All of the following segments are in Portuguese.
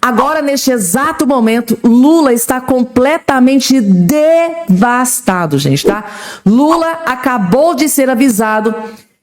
Agora, neste exato momento, Lula está completamente devastado, gente, tá? Lula acabou de ser avisado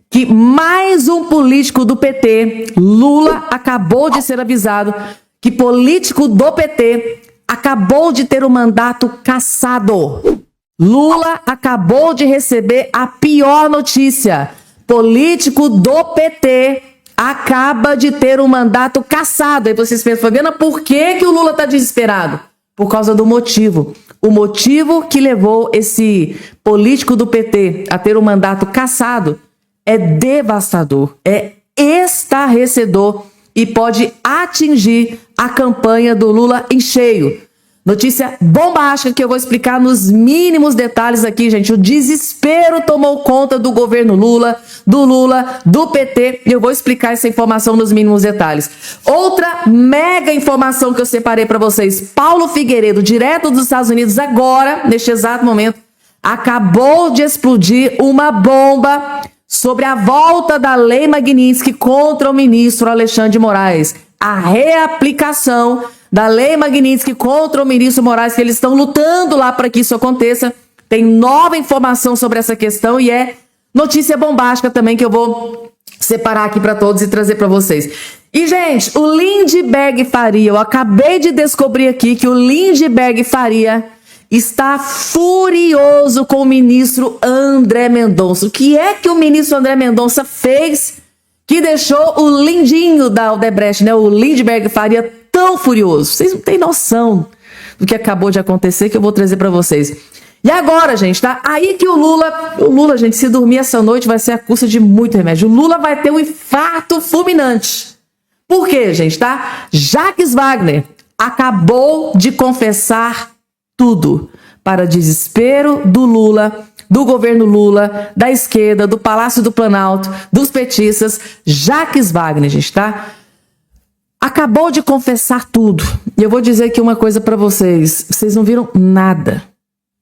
que mais um político do PT, Lula acabou de ser avisado que político do PT acabou de ter o mandato cassado. Lula acabou de receber a pior notícia. Político do PT acaba de ter um mandato cassado. Aí vocês pensam, Fabiana, por que o Lula está desesperado? Por causa do motivo. O motivo que levou esse político do PT a ter um mandato cassado é devastador, é estarrecedor e pode atingir a campanha do Lula em cheio. Notícia bombástica que eu vou explicar nos mínimos detalhes aqui, gente. O desespero tomou conta do governo Lula, do PT, e eu vou explicar essa informação nos mínimos detalhes. Outra mega informação que eu separei para vocês. Paulo Figueiredo, direto dos Estados Unidos, agora, neste exato momento, acabou de explodir uma bomba sobre a volta da Lei Magnitsky contra o ministro Alexandre de Moraes. A reaplicação da Lei Magnitsky contra o ministro Moraes, que eles estão lutando lá para que isso aconteça. Tem nova informação sobre essa questão e é notícia bombástica também que eu vou separar aqui para todos e trazer para vocês. E, gente, o Lindbergh Faria, eu acabei de descobrir aqui que o Lindbergh Faria está furioso com o ministro André Mendonça. O que é que o ministro André Mendonça fez que deixou o lindinho da Odebrecht, né, o Lindbergh Faria, tão furioso? Vocês não têm noção do que acabou de acontecer, que eu vou trazer para vocês. E agora, gente, tá? Aí que o Lula, gente, se dormir essa noite vai ser a custa de muito remédio. O Lula vai ter um infarto fulminante. Por quê, gente, tá? Jacques Wagner acabou de confessar tudo, para desespero do Lula, do governo Lula, da esquerda, do Palácio do Planalto, dos petistas. Jacques Wagner, gente, tá? Acabou de confessar tudo. E eu vou dizer aqui uma coisa para vocês. Vocês não viram nada.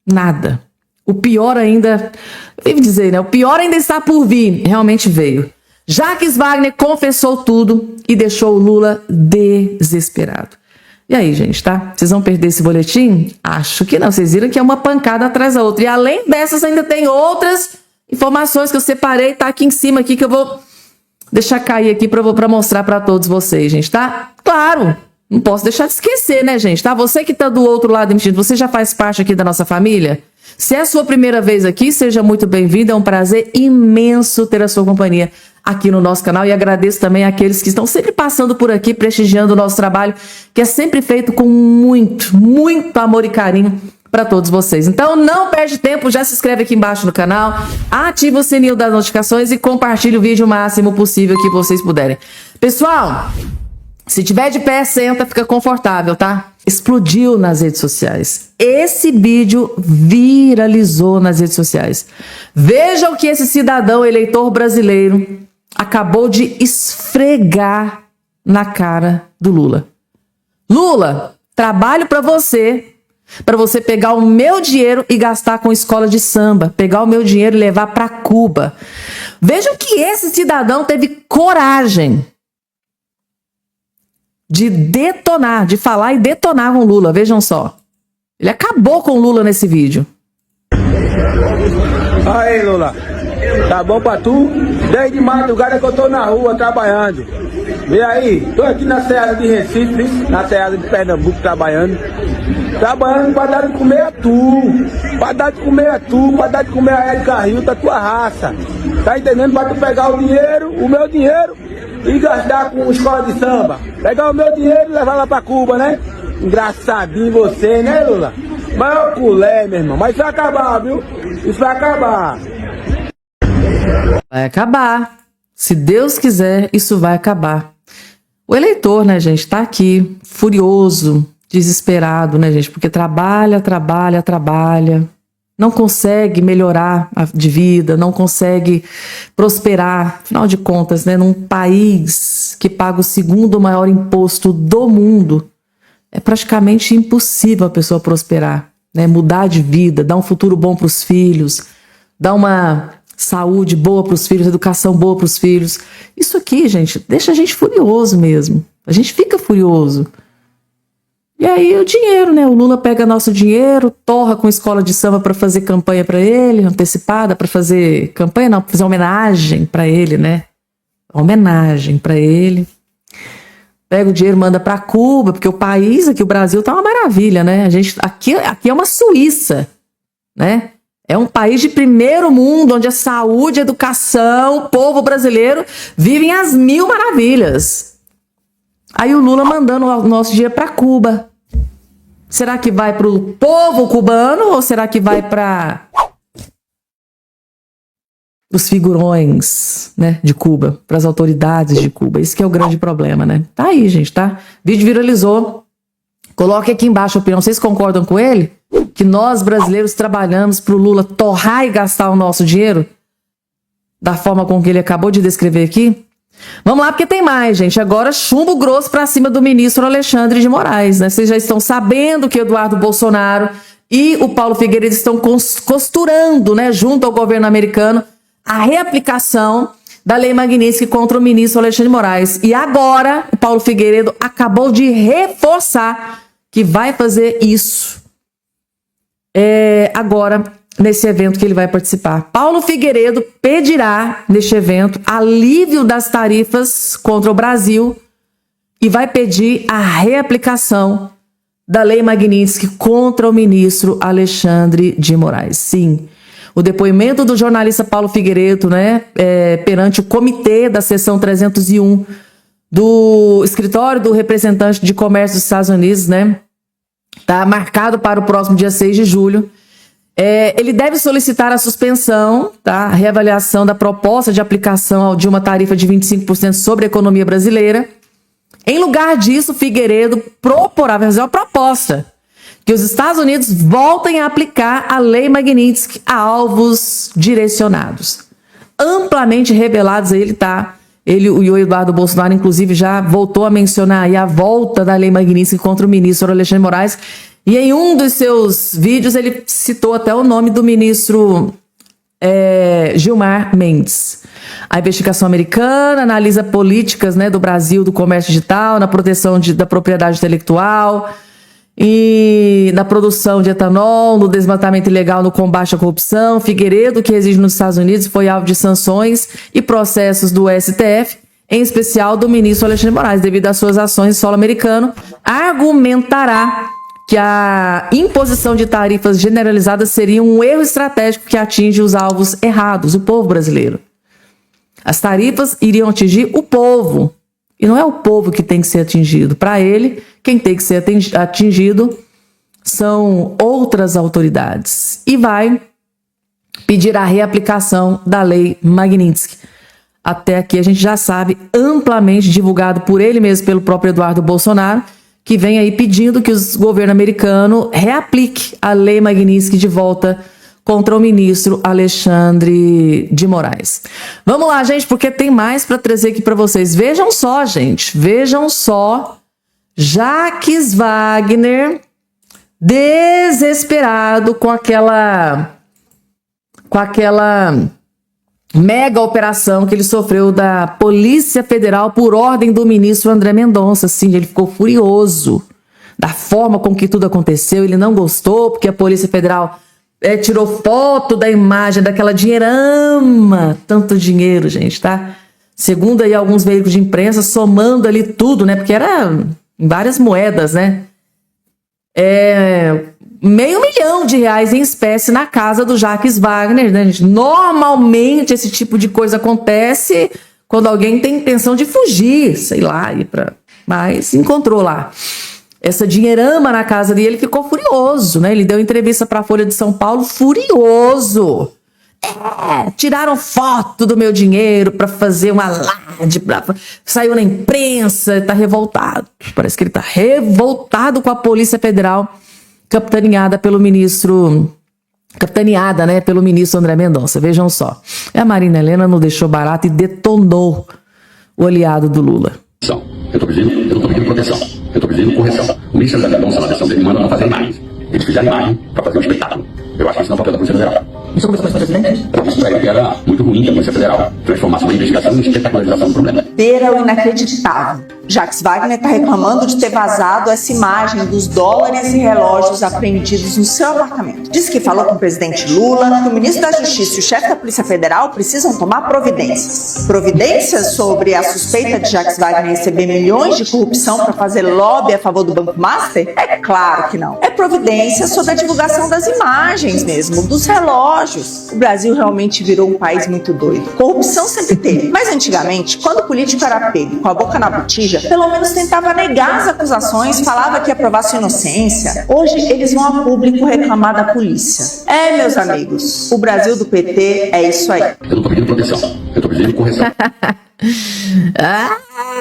Nada. O pior ainda... Eu vivo dizer, né? O pior ainda está por vir. Realmente veio. Jacques Wagner confessou tudo e deixou o Lula desesperado. E aí, gente, tá? Vocês vão perder esse boletim? Acho que não. Vocês viram que é uma pancada atrás da outra. E além dessas, ainda tem outras informações que eu separei. Tá aqui em cima, aqui, que eu vou deixar cair aqui pra mostrar pra todos vocês, gente, tá? Claro, não posso deixar de esquecer, né, gente, tá? Você que tá do outro lado emitindo, você já faz parte aqui da nossa família? Se é a sua primeira vez aqui, seja muito bem-vindo. É um prazer imenso ter a sua companhia aqui no nosso canal. E agradeço também àqueles que estão sempre passando por aqui, prestigiando o nosso trabalho, que é sempre feito com muito, muito amor e carinho para todos vocês. Então não perde tempo, já se inscreve aqui embaixo no canal, ativa o sininho das notificações e compartilhe o vídeo o máximo possível que vocês puderem. Pessoal, se tiver de pé, senta, fica confortável, tá? Explodiu nas redes sociais. Esse vídeo viralizou nas redes sociais. Vejam que esse cidadão eleitor brasileiro acabou de esfregar na cara do Lula. Lula, trabalho para você pegar o meu dinheiro e gastar com escola de samba, pegar o meu dinheiro e levar para Cuba. Vejam que esse cidadão teve coragem de detonar, de falar e detonar com o Lula. Vejam só. Ele acabou com o Lula nesse vídeo. Aí, Lula, tá bom pra tu? Desde madrugada que eu tô na rua trabalhando. E aí, tô aqui na Serra de Recife, na Serra de Pernambuco trabalhando pra dar de comer a tu, pra dar de comer a tu, pra dar de comer a Érica Rio da tua raça. Tá entendendo? Pra tu pegar o dinheiro, o meu dinheiro, e gastar com escola de samba. Pegar o meu dinheiro e levar lá pra Cuba, né? Engraçadinho você, né, Lula? Mas é o culé, meu irmão. Mas isso vai acabar, viu? Isso vai acabar. Vai acabar. Se Deus quiser, isso vai acabar. O eleitor, né, gente, tá aqui, furioso, desesperado, né, gente? Porque trabalha, não consegue melhorar de vida, não consegue prosperar. Afinal de contas, né, num país que paga o segundo maior imposto do mundo, é praticamente impossível a pessoa prosperar, né? Mudar de vida, dar um futuro bom para os filhos, dar uma saúde boa para os filhos, educação boa para os filhos. Isso aqui, gente, deixa a gente furioso mesmo. A gente fica furioso. E aí o dinheiro, né? O Lula pega nosso dinheiro, torra com escola de samba para fazer campanha para ele, antecipada para fazer campanha, não, pra fazer homenagem para ele, né? Homenagem para ele. Pega o dinheiro, manda para Cuba, porque o país aqui, o Brasil, tá uma maravilha, né? Aqui é uma Suíça, né? É um país de primeiro mundo, onde a saúde, a educação, o povo brasileiro vivem as mil maravilhas. Aí o Lula mandando o nosso dinheiro para Cuba. Será que vai para o povo cubano ou será que vai para os figurões, né, de Cuba, para as autoridades de Cuba? Isso que é o grande problema, né? Tá aí, gente, tá? Vídeo viralizou. Coloque aqui embaixo a opinião. Vocês concordam com ele? Que nós, brasileiros, trabalhamos para o Lula torrar e gastar o nosso dinheiro? Da forma com que ele acabou de descrever aqui? Vamos lá, porque tem mais, gente. Agora, chumbo grosso para cima do ministro Alexandre de Moraes, né? Vocês já estão sabendo que Eduardo Bolsonaro e o Paulo Figueiredo estão costurando, né, junto ao governo americano, a reaplicação da Lei Magnitsky contra o ministro Alexandre de Moraes. E agora, o Paulo Figueiredo acabou de reforçar que vai fazer isso agora, nesse evento que ele vai participar. Paulo Figueiredo pedirá, neste evento, alívio das tarifas contra o Brasil e vai pedir a reaplicação da Lei Magnitsky contra o ministro Alexandre de Moraes. Sim, o depoimento do jornalista Paulo Figueiredo, né, perante o comitê da seção 301 do escritório do representante de comércio dos Estados Unidos, né, está marcado para o próximo dia 6 de julho. Ele deve solicitar a suspensão, tá? A reavaliação da proposta de aplicação de uma tarifa de 25% sobre a economia brasileira. Em lugar disso, Figueiredo proporá fazer uma proposta que os Estados Unidos voltem a aplicar a Lei Magnitsky a alvos direcionados. Amplamente revelados, aí ele e o Eduardo Bolsonaro, inclusive, já voltou a mencionar aí a volta da Lei Magnitsky contra o ministro Alexandre de Moraes. E em um dos seus vídeos ele citou até o nome do ministro Gilmar Mendes. A investigação americana analisa políticas, né, do Brasil, do comércio digital, na proteção da propriedade intelectual e na produção de etanol, no desmatamento ilegal, no combate à corrupção. Figueiredo, que reside nos Estados Unidos, foi alvo de sanções e processos do STF, em especial do ministro Alexandre de Moraes, devido às suas ações em solo americano, argumentará que a imposição de tarifas generalizadas seria um erro estratégico que atinge os alvos errados, o povo brasileiro. As tarifas iriam atingir o povo, e não é o povo que tem que ser atingido. Para ele, quem tem que ser atingido são outras autoridades. E vai pedir a reaplicação da Lei Magnitsky. Até aqui a gente já sabe, amplamente divulgado por ele mesmo, pelo próprio Eduardo Bolsonaro, que vem aí pedindo que o governo americano reaplique a Lei Magnitsky de volta contra o ministro Alexandre de Moraes. Vamos lá, gente, porque tem mais para trazer aqui para vocês. Vejam só, gente, vejam só. Jacques Wagner, desesperado com aquela mega operação que ele sofreu da Polícia Federal por ordem do ministro André Mendonça. Sim, ele ficou furioso da forma com que tudo aconteceu. Ele não gostou porque a Polícia Federal tirou foto da imagem daquela dinheirama. Tanto dinheiro, gente, tá? Segundo aí alguns veículos de imprensa, somando ali tudo, né? Porque era em várias moedas, né? R$500 mil em espécie na casa do Jacques Wagner, né, gente? Normalmente esse tipo de coisa acontece quando alguém tem intenção de fugir, sei lá, mas encontrou lá essa dinheirama na casa dele, ele ficou furioso, né? Ele deu entrevista para a Folha de São Paulo furioso. Tiraram foto do meu dinheiro para fazer uma alarde, saiu na imprensa, tá revoltado. Parece que ele tá revoltado com a Polícia Federal, capitaneada, né, pelo ministro André Mendonça. Vejam só. A Marina Helena não deixou barato e detonou o aliado do Lula. Eu não tô pedindo proteção. Eu tô pedindo correção. O ministro André Mendonça, na decisão dele, manda não fazer imagens. Eles fizeram imagem para fazer um espetáculo. Eu acho que isso não é o papel da Polícia Federal. Isso conversou com o presidente? Eu disse pra ele que era muito ruim que a Polícia Federal transformasse uma investigação em espetacularização do problema. Beira o inacreditável. Jacques Wagner está reclamando de ter vazado essa imagem dos dólares e relógios apreendidos no seu apartamento. Diz que falou com o presidente Lula, que o ministro da Justiça e o chefe da Polícia Federal precisam tomar providências. Providências sobre a suspeita de Jacques Wagner receber milhões de corrupção para fazer lobby a favor do Banco Master? É claro que não. É providência sobre a divulgação das imagens mesmo, dos relógios. O Brasil realmente virou um país muito doido. Corrupção sempre teve, mas antigamente, quando o político era pego com a boca na botija, pelo menos tentava negar as acusações, falava que ia provar sua inocência. Hoje eles vão a público reclamar da polícia. É, meus amigos, o Brasil do PT é isso aí. Eu não tô pedindo proteção, eu tô pedindo correção.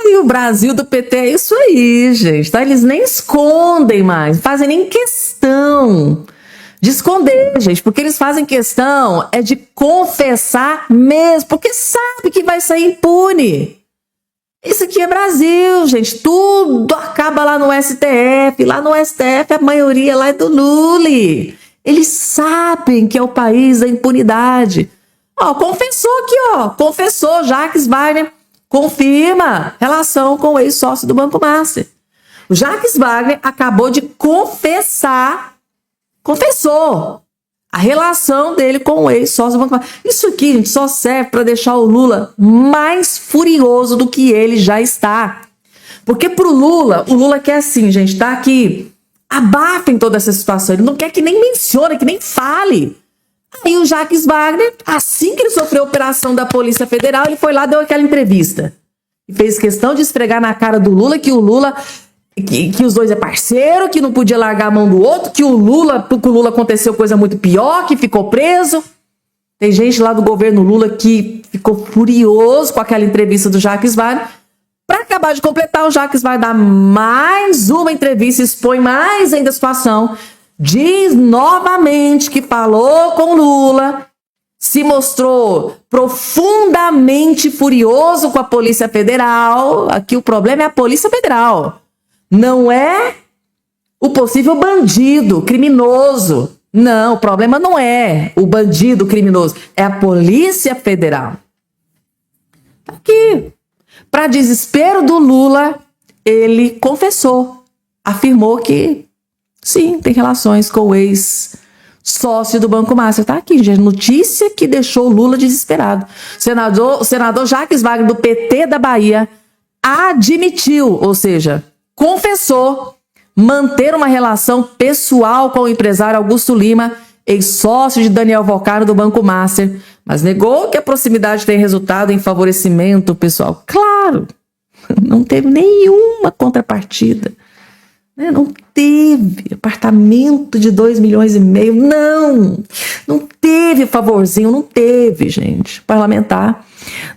E o Brasil do PT é isso aí, gente. Tá? Eles nem escondem mais, fazem nem questão de esconder, gente, porque eles fazem questão é de confessar mesmo, porque sabe que vai sair impune. Isso aqui é Brasil, gente. Tudo acaba lá no STF. Lá no STF a maioria lá é do Lula. Eles sabem que é o país da impunidade. Ó, confessou aqui, ó. Confessou, Jacques Wagner confirma relação com o ex-sócio do Banco Master. O Jacques Wagner acabou de confessou a relação dele com o ex-sócio do Banco Master. Isso aqui, gente, só serve para deixar o Lula mais furioso do que ele já está. Porque pro Lula, o Lula quer assim, gente, tá? Que abafem toda essa situação. Ele não quer que nem mencione, que nem fale. Aí o Jacques Wagner, assim que ele sofreu a operação da Polícia Federal, ele foi lá e deu aquela entrevista. E fez questão de esfregar na cara do Lula que o Lula... Que os dois é parceiro, que não podia largar a mão do outro, que o Lula aconteceu coisa muito pior, que ficou preso. Tem gente lá do governo Lula que ficou furioso com aquela entrevista do Jacques Wagner. Para acabar de completar, o Jacques vai dar mais uma entrevista, expõe mais ainda a situação, diz novamente que falou com Lula, se mostrou profundamente furioso com a Polícia Federal. Aqui o problema é a Polícia Federal. Não é o possível bandido, criminoso. Não, o problema não é o bandido criminoso, é a Polícia Federal. Tá aqui. Para desespero do Lula, ele confessou, afirmou que sim, tem relações com o ex-sócio do Banco Master. Tá aqui, gente, notícia que deixou o Lula desesperado. O senador Jacques Wagner, do PT da Bahia, admitiu, ou seja, confessou manter uma relação pessoal com o empresário Augusto Lima, ex-sócio de Daniel Vocaro do Banco Master, mas negou que a proximidade tenha resultado em favorecimento pessoal. Claro, não teve nenhuma contrapartida. Não teve apartamento de 2,5 milhões, não teve favorzinho, não teve, gente. O parlamentar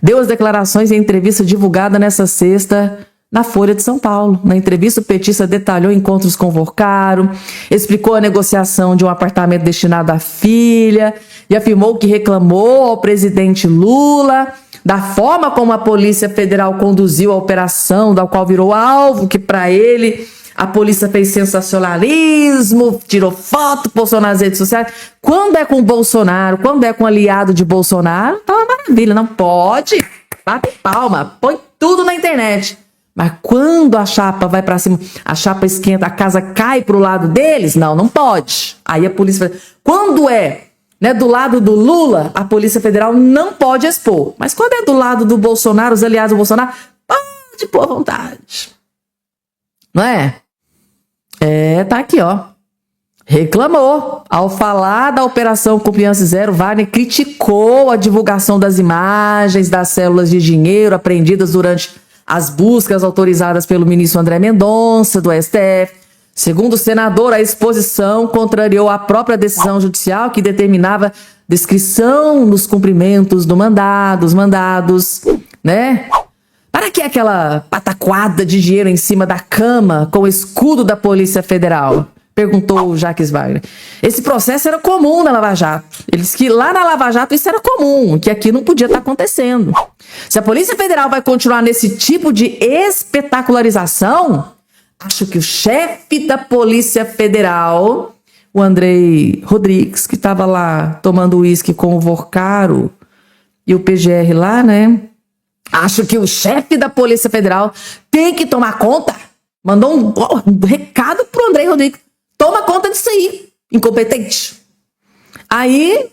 deu as declarações em entrevista divulgada nessa sexta na Folha de São Paulo. Na entrevista, o petista detalhou encontros com Vocaro, explicou a negociação de um apartamento destinado à filha e afirmou que reclamou ao presidente Lula da forma como a Polícia Federal conduziu a operação, da qual virou alvo, que para ele a polícia fez sensacionalismo, tirou foto, postou nas redes sociais. Quando é com o Bolsonaro, quando é com aliado de Bolsonaro, tá uma maravilha, não pode, bate palma, põe tudo na internet. Mas quando a chapa vai pra cima, a chapa esquenta, a casa cai pro lado deles, não pode. Aí a Polícia Federal... Quando é, né, do lado do Lula, a Polícia Federal não pode expor. Mas quando é do lado do Bolsonaro, os aliados do Bolsonaro, pode pôr à vontade. Não é? Tá aqui, ó. Reclamou. Ao falar da Operação Confiança Zero, Wagner criticou a divulgação das imagens das células de dinheiro apreendidas durante as buscas autorizadas pelo ministro André Mendonça, do STF. Segundo o senador, a exposição contrariou a própria decisão judicial que determinava descrição nos cumprimentos dos mandados, né? Para que aquela pataquada de dinheiro em cima da cama com o escudo da Polícia Federal? Perguntou o Jacques Wagner. Esse processo era comum na Lava Jato. Ele disse que lá na Lava Jato isso era comum, que aqui não podia estar acontecendo. Se a Polícia Federal vai continuar nesse tipo de espetacularização, acho que o chefe da Polícia Federal o Andrei Rodrigues, que estava lá tomando uísque com o Vorcaro e o PGR lá, né? Acho que o chefe da Polícia Federal tem que tomar conta. Mandou um recado pro Andrei Rodrigues. Toma conta disso aí, incompetente. Aí,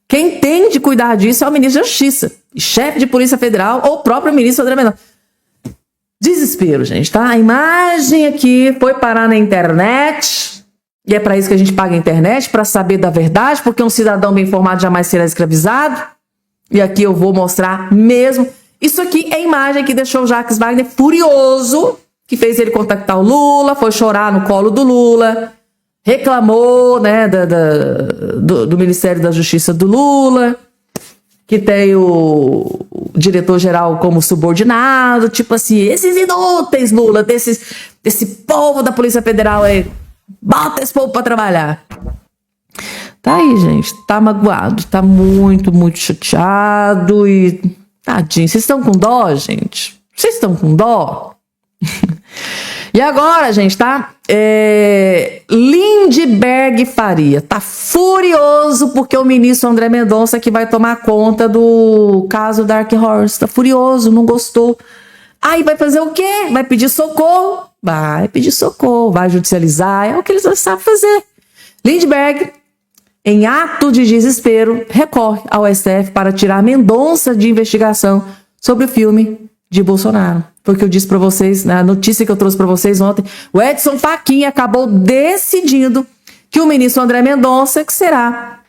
quem tem de cuidar disso é o ministro da Justiça, chefe de Polícia Federal ou o próprio ministro André Mendonça. Desespero, gente, tá? A imagem aqui foi parar na internet. E é para isso que a gente paga a internet, para saber da verdade, porque um cidadão bem informado jamais será escravizado. E aqui eu vou mostrar mesmo. Isso aqui é a imagem que deixou o Jacques Wagner furioso, que fez ele contactar o Lula, foi chorar no colo do Lula, reclamou, né, do Ministério da Justiça do Lula, que tem o diretor-geral como subordinado, tipo assim, esses inúteis, Lula, desse povo da Polícia Federal aí, bota esse povo pra trabalhar. Tá aí, gente, tá magoado, tá muito, muito chateado e... Tadinho, vocês estão com dó, gente? Vocês estão com dó? E agora, gente, tá? Lindbergh Faria tá furioso porque o ministro André Mendonça que vai tomar conta do caso Dark Horse. Tá furioso, não gostou. Aí vai fazer o quê? Vai pedir socorro? Vai pedir socorro, vai judicializar. É o que eles sabem fazer. Lindbergh, em ato de desespero, recorre ao STF para tirar Mendonça de investigação sobre o filme de Bolsonaro. Foi o que eu disse para vocês, na notícia que eu trouxe para vocês ontem. O Edson Fachin acabou decidindo que o ministro André Mendonça, que será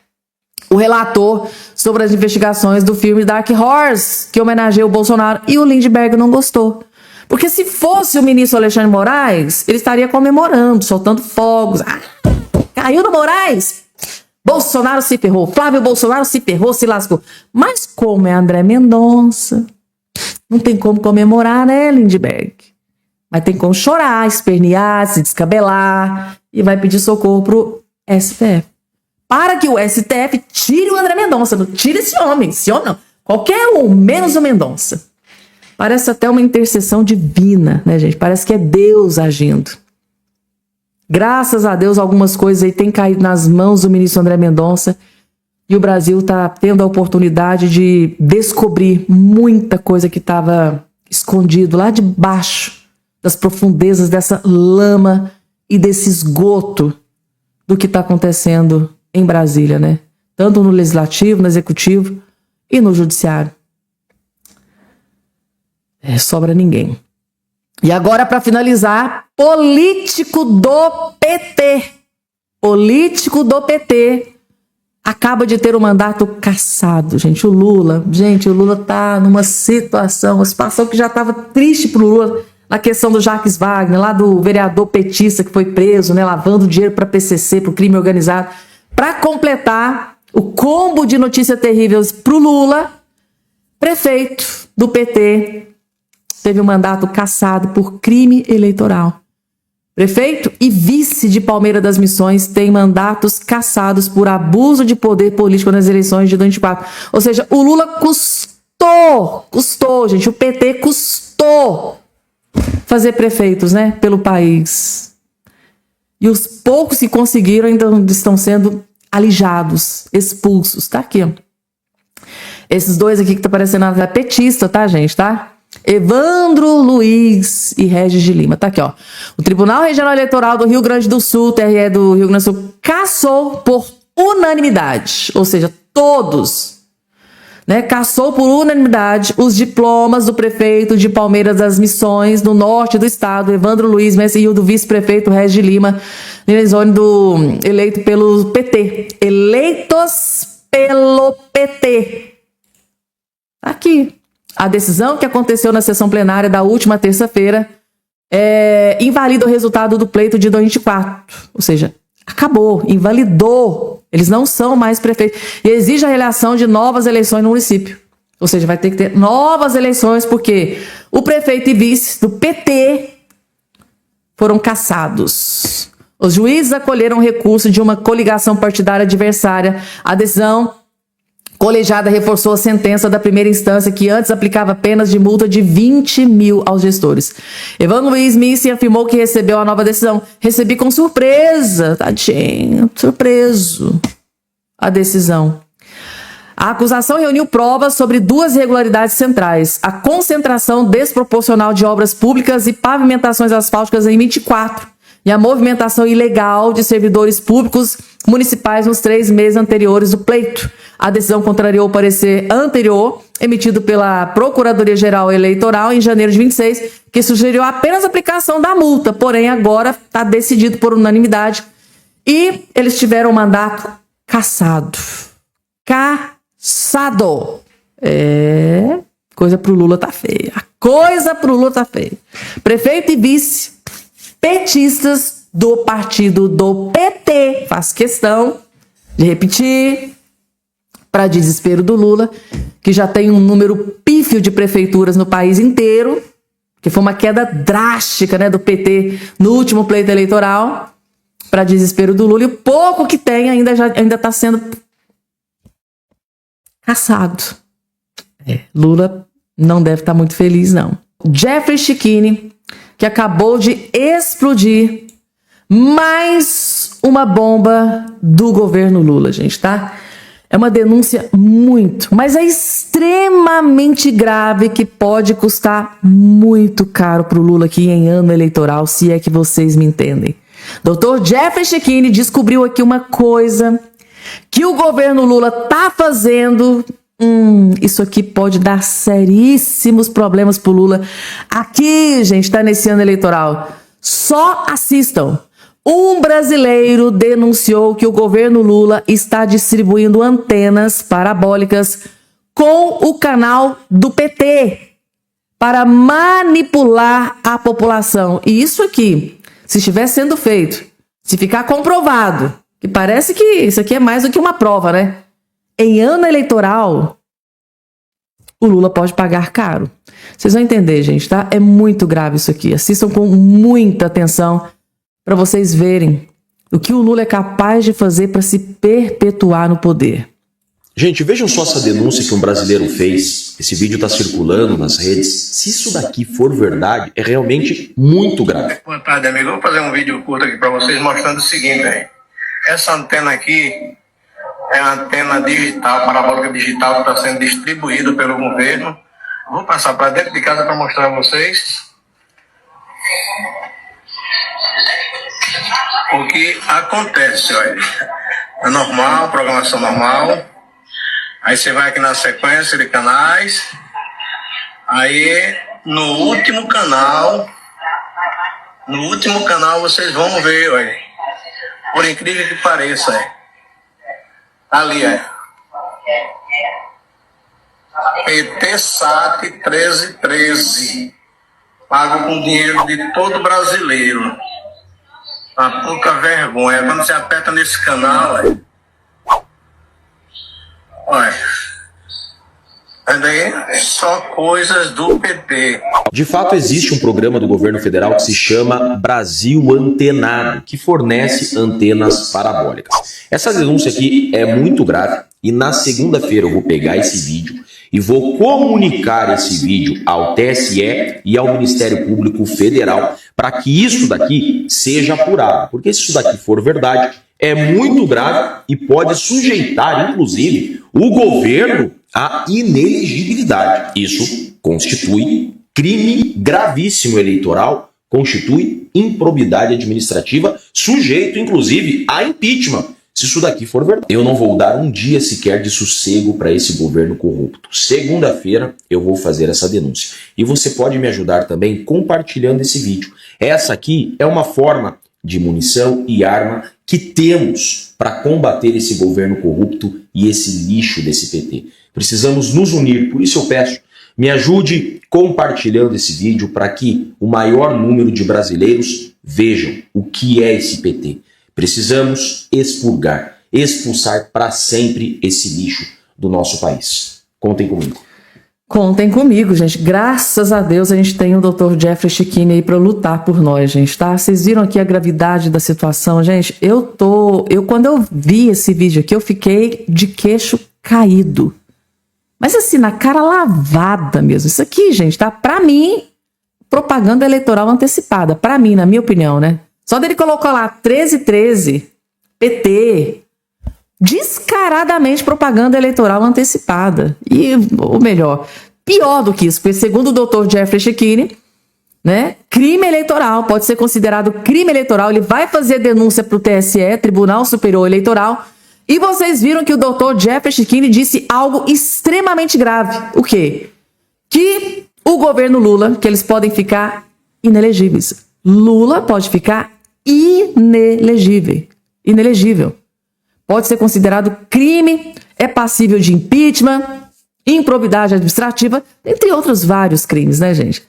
o relator sobre as investigações do filme Dark Horse, que homenageia o Bolsonaro, e o Lindbergh não gostou. Porque se fosse o ministro Alexandre Moraes, ele estaria comemorando, soltando fogos. Ah, caiu no Moraes! Bolsonaro se ferrou, Flávio Bolsonaro se ferrou, se lascou. Mas como é André Mendonça, não tem como comemorar, né, Lindbergh? Mas tem como chorar, espernear, se descabelar e vai pedir socorro pro STF. Para que o STF tire o André Mendonça, não tire esse homem não. Qualquer um, menos o Mendonça. Parece até uma intercessão divina, né, gente? Parece que é Deus agindo. Graças a Deus, algumas coisas aí têm caído nas mãos do ministro André Mendonça e o Brasil está tendo a oportunidade de descobrir muita coisa que estava escondido lá debaixo das profundezas dessa lama e desse esgoto do que está acontecendo em Brasília, né? Tanto no Legislativo, no Executivo e no Judiciário. Sobra ninguém. E agora, para finalizar, político do PT. Político do PT acaba de ter o mandato cassado. Gente, o Lula tá numa situação que já estava triste pro Lula na questão do Jacques Wagner, lá do vereador petista que foi preso, né, lavando dinheiro para PCC, pro crime organizado. Para completar o combo de notícias terríveis pro Lula, prefeito do PT teve o mandato cassado por crime eleitoral. Prefeito e vice de Palmeira das Missões têm mandatos cassados por abuso de poder político nas eleições de 2024. Ou seja, o Lula custou, gente, o PT custou fazer prefeitos, né, pelo país. E os poucos que conseguiram ainda estão sendo alijados, expulsos. Tá aqui, ó. Esses dois aqui que tá parecendo é petista, tá, gente, tá? Evandro Luiz e Regis de Lima. Tá aqui, ó. O Tribunal Regional Eleitoral do Rio Grande do Sul, TRE do Rio Grande do Sul, cassou por unanimidade. Ou seja, todos, né? Cassou por unanimidade os diplomas do prefeito de Palmeiras das Missões, no norte do estado, Evandro Luiz Messi, e o do vice-prefeito Regis de Lima, eleito pelo PT. Eleitos pelo PT. Tá aqui. A decisão que aconteceu na sessão plenária da última terça-feira invalida o resultado do pleito de 2024. Ou seja, acabou, invalidou. Eles não são mais prefeitos. E exige a realização de novas eleições no município. Ou seja, vai ter que ter novas eleições porque o prefeito e vice do PT foram cassados. Os juízes acolheram o recurso de uma coligação partidária adversária. A decisão Colegiada reforçou a sentença da primeira instância, que antes aplicava penas de multa de 20 mil aos gestores. Evandro Luiz Missi afirmou que recebeu a nova decisão. Recebi com surpresa, tadinho, surpreso, a decisão. A acusação reuniu provas sobre 2 irregularidades centrais: a concentração desproporcional de obras públicas e pavimentações asfálticas em 24, e a movimentação ilegal de servidores públicos municipais nos 3 meses anteriores do pleito. A decisão contrariou o parecer anterior, emitido pela Procuradoria-Geral Eleitoral em janeiro de 26, que sugeriu apenas a aplicação da multa, porém agora está decidido por unanimidade e eles tiveram o mandato cassado. Cassado. Coisa pro Lula tá feia. A coisa pro Lula tá feia. Prefeito e vice petistas do partido do PT, faz questão de repetir, para desespero do Lula, que já tem um número pífio de prefeituras no país inteiro, que foi uma queda drástica, né, do PT no último pleito eleitoral, para desespero do Lula, e o pouco que tem ainda está sendo caçado. Lula não deve estar muito feliz, não. Jeffrey Chiquini, que acabou de explodir mais uma bomba do governo Lula, gente, tá? É uma denúncia mas é extremamente grave, que pode custar muito caro para o Lula aqui em ano eleitoral, se é que vocês me entendem. Dr. Jeffrey Chiquini descobriu aqui uma coisa que o governo Lula tá fazendo. Isso aqui pode dar seríssimos problemas pro Lula. Aqui, gente, tá nesse ano eleitoral. Só assistam. Um brasileiro denunciou que o governo Lula está distribuindo antenas parabólicas com o canal do PT para manipular a população. E isso aqui, se estiver sendo feito, se ficar comprovado, que parece que isso aqui é mais do que uma prova, né? Em ano eleitoral, o Lula pode pagar caro. Vocês vão entender, gente, tá? É muito grave isso aqui. Assistam com muita atenção para vocês verem o que o Lula é capaz de fazer para se perpetuar no poder. Gente, vejam só essa denúncia que um brasileiro fez. Esse vídeo está circulando nas redes. Se isso daqui for verdade, é realmente muito grave. Boa tarde, amigo. Vou fazer um vídeo curto aqui para vocês mostrando o seguinte, aí. Essa antena aqui é a antena digital, parabólica digital, que está sendo distribuída pelo governo. Vou passar para dentro de casa para mostrar a vocês o que acontece. Olha, é normal, programação normal. Aí você vai aqui na sequência de canais. Aí no último canal vocês vão ver, olha. Por incrível que pareça, ali, PT-SAT 1313, pago com dinheiro de todo brasileiro. Uma pouca vergonha. Quando você aperta nesse canal, olha, é só coisas do PT. De fato, existe um programa do governo federal que se chama Brasil Antenado, que fornece antenas parabólicas. Essa denúncia aqui é muito grave e na segunda-feira eu vou pegar esse vídeo e vou comunicar esse vídeo ao TSE e ao Ministério Público Federal para que isso daqui seja apurado. Porque se isso daqui for verdade, é muito grave e pode sujeitar, inclusive, o governo à inelegibilidade. Isso constitui crime gravíssimo eleitoral, constitui improbidade administrativa, sujeito, inclusive, a impeachment, se isso daqui for verdade. Eu não vou dar um dia sequer de sossego para esse governo corrupto. Segunda-feira eu vou fazer essa denúncia. E você pode me ajudar também compartilhando esse vídeo. Essa aqui é uma forma de munição e arma que temos para combater esse governo corrupto e esse lixo desse PT. Precisamos nos unir, por isso eu peço, me ajude compartilhando esse vídeo para que o maior número de brasileiros vejam o que é esse PT. Precisamos expurgar, expulsar para sempre esse lixo do nosso país. Contem comigo. Contem comigo, gente. Graças a Deus a gente tem o Dr. Jeffrey Chiquini aí para lutar por nós, gente, tá? Vocês viram aqui a gravidade da situação, gente? Quando eu vi esse vídeo aqui, eu fiquei de queixo caído. Mas assim, na cara lavada mesmo. Isso aqui, gente, tá? Pra mim, propaganda eleitoral antecipada. Pra mim, na minha opinião, né? Só dele colocar lá 1313, PT, descaradamente propaganda eleitoral antecipada. E, ou melhor, pior do que isso, porque segundo o doutor Jeffrey Checchini, né, crime eleitoral, pode ser considerado crime eleitoral, ele vai fazer denúncia para o TSE, Tribunal Superior Eleitoral, e vocês viram que o doutor Jeffrey Checchini disse algo extremamente grave. O quê? Que o governo Lula, que eles podem ficar inelegíveis. Lula pode ficar inelegível. Pode ser considerado crime, é passível de impeachment, improbidade administrativa, entre outros vários crimes, né, gente?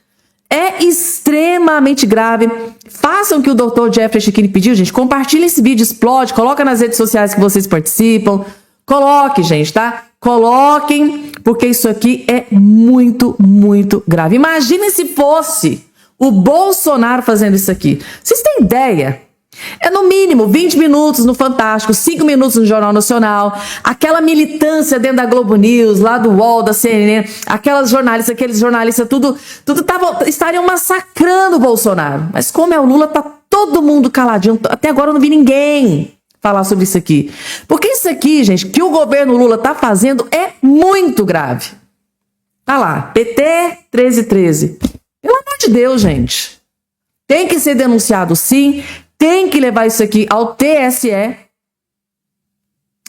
É extremamente grave. Façam o que o Dr. Jeffrey Checchini pediu, gente. Compartilhem esse vídeo, explode, coloca nas redes sociais que vocês participam. Coloque, gente, tá? Coloquem, porque isso aqui é muito, muito grave. Imaginem se fosse o Bolsonaro fazendo isso aqui. Vocês têm ideia? É no mínimo 20 minutos no Fantástico, 5 minutos no Jornal Nacional, aquela militância dentro da Globo News, lá do UOL, da CNN, aqueles jornalistas, tudo estariam massacrando o Bolsonaro. Mas como é o Lula, tá todo mundo caladinho. Até agora eu não vi ninguém falar sobre isso aqui. Porque isso aqui, gente, que o governo Lula tá fazendo é muito grave. Tá lá, PT 1313. Pelo amor de Deus, gente. Tem que ser denunciado, sim. Tem que levar isso aqui ao TSE.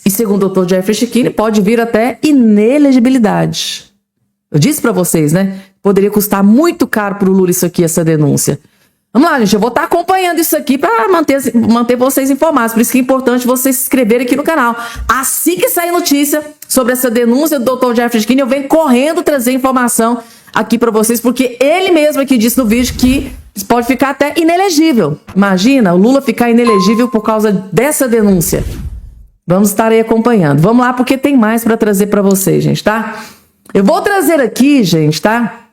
E segundo o Dr. Jeffrey Checchini, pode vir até inelegibilidade. Eu disse pra vocês, né? Poderia custar muito caro pro Lula isso aqui, essa denúncia. Vamos lá, gente. Eu vou estar acompanhando isso aqui para manter vocês informados. Por isso que é importante vocês se inscreverem aqui no canal. Assim que sair notícia sobre essa denúncia do Dr. Jeffrey Checchini, eu venho correndo trazer informação aqui para vocês, porque ele mesmo aqui disse no vídeo que pode ficar até inelegível. Imagina, o Lula ficar inelegível por causa dessa denúncia. Vamos estar aí acompanhando. Vamos lá, porque tem mais para trazer para vocês, gente, tá? Eu vou trazer aqui, gente, tá?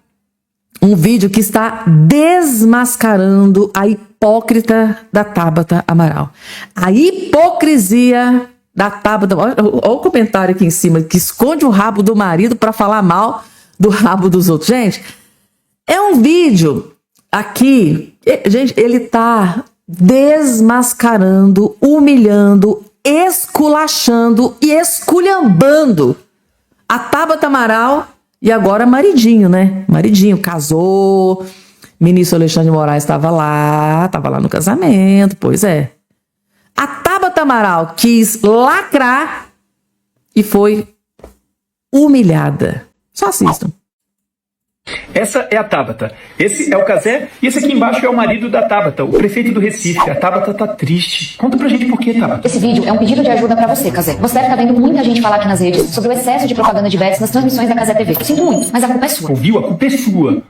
Um vídeo que está desmascarando a hipócrita da Tabata Amaral. A hipocrisia da Tabata... Olha o comentário aqui em cima, que esconde o rabo do marido para falar mal do rabo dos outros. Gente, é um vídeo aqui, gente, ele tá desmascarando, humilhando, esculachando e esculhambando a Tabata Amaral e agora maridinho, né? Maridinho, casou, ministro Alexandre de Moraes estava lá no casamento, pois é. A Tabata Amaral quis lacrar e foi humilhada. Só assistam. Essa é a Tabata, esse é o Cazé e esse aqui embaixo é o marido da Tabata, o prefeito do Recife. A Tabata tá triste. Conta pra gente por quê, Tabata. Esse vídeo é um pedido de ajuda pra você, Cazé. Você deve estar vendo muita gente falar aqui nas redes sobre o excesso de propaganda de bets nas transmissões da Cazé TV. Eu sinto muito, mas a culpa é sua. Ouviu? A culpa é sua.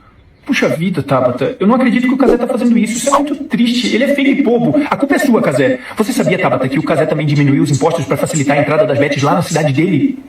Puxa vida, Tabata, eu não acredito que o Cazé tá fazendo isso. Isso é muito triste. Ele é feio e bobo. A culpa é sua, Cazé. Você sabia, Tabata, que o Cazé também diminuiu os impostos pra facilitar a entrada das bets lá na cidade dele?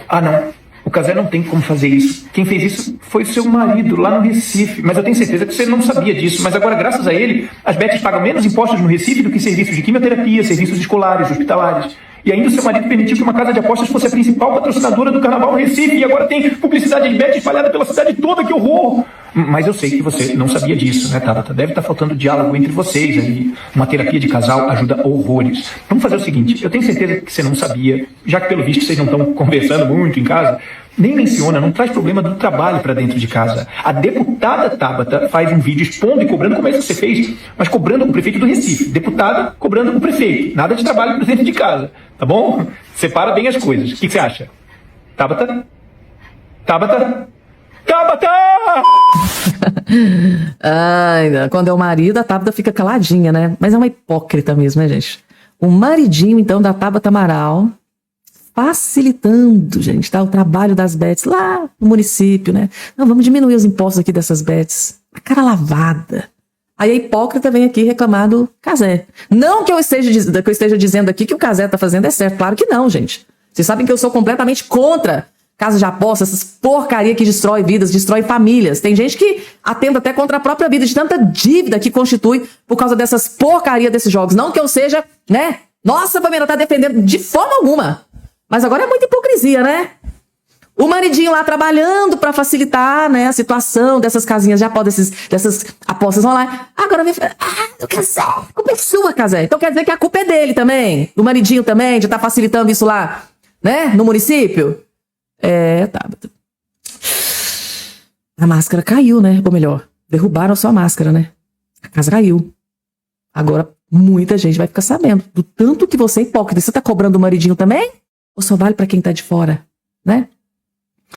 Ah, não. O Cazé não tem como fazer isso. Quem fez isso foi o seu marido, lá no Recife. Mas eu tenho certeza que você não sabia disso. Mas agora, graças a ele, as bets pagam menos impostos no Recife do que serviços de quimioterapia, serviços escolares, hospitalares. E ainda o seu marido permitiu que uma casa de apostas fosse a principal patrocinadora do carnaval no Recife. E agora tem publicidade de bet espalhada pela cidade toda. Que horror! Mas eu sei que você não sabia disso, né, Tabata? Deve estar faltando diálogo entre vocês aí. Uma terapia de casal ajuda horrores. Vamos fazer o seguinte, eu tenho certeza que você não sabia, já que pelo visto vocês não estão conversando muito em casa, nem menciona, não traz problema do trabalho para dentro de casa. A deputada Tabata faz um vídeo expondo e cobrando como é que você fez, mas cobrando o prefeito do Recife. Deputada cobrando o prefeito. Nada de trabalho para dentro de casa, tá bom? Separa bem as coisas. O que você acha? Tabata? Tabata? Tabata! Ai, quando é o marido, a Tabata fica caladinha, né? Mas é uma hipócrita mesmo, né, gente? O maridinho, então, da Tabata Amaral, facilitando, gente, tá? O trabalho das bets lá no município, né? Não, vamos diminuir os impostos aqui dessas bets. A cara lavada. Aí a hipócrita vem aqui reclamar do Cazé. Não que eu esteja dizendo aqui que o Cazé tá fazendo é certo. Claro que não, gente. Vocês sabem que eu sou completamente contra casas de aposta, essas porcaria que destrói vidas, destrói famílias. Tem gente que atenta até contra a própria vida, de tanta dívida que constitui por causa dessas porcaria desses jogos. Não que eu seja, né? Nossa, Pamela tá defendendo de forma alguma. Mas agora é muita hipocrisia, né? O maridinho lá trabalhando para facilitar, né, a situação dessas casinhas de apostas, dessas apostas online. Agora vem falar, Cazé, a culpa é sua, Cazé. Então quer dizer que a culpa é dele também, do maridinho também, de estar facilitando isso lá, né, no município? Tabata. A máscara caiu, né? Ou melhor, derrubaram a sua máscara, né? A casa caiu. Agora muita gente vai ficar sabendo do tanto que você é hipócrita. Você tá cobrando o maridinho também? Ou só vale para quem tá de fora, né?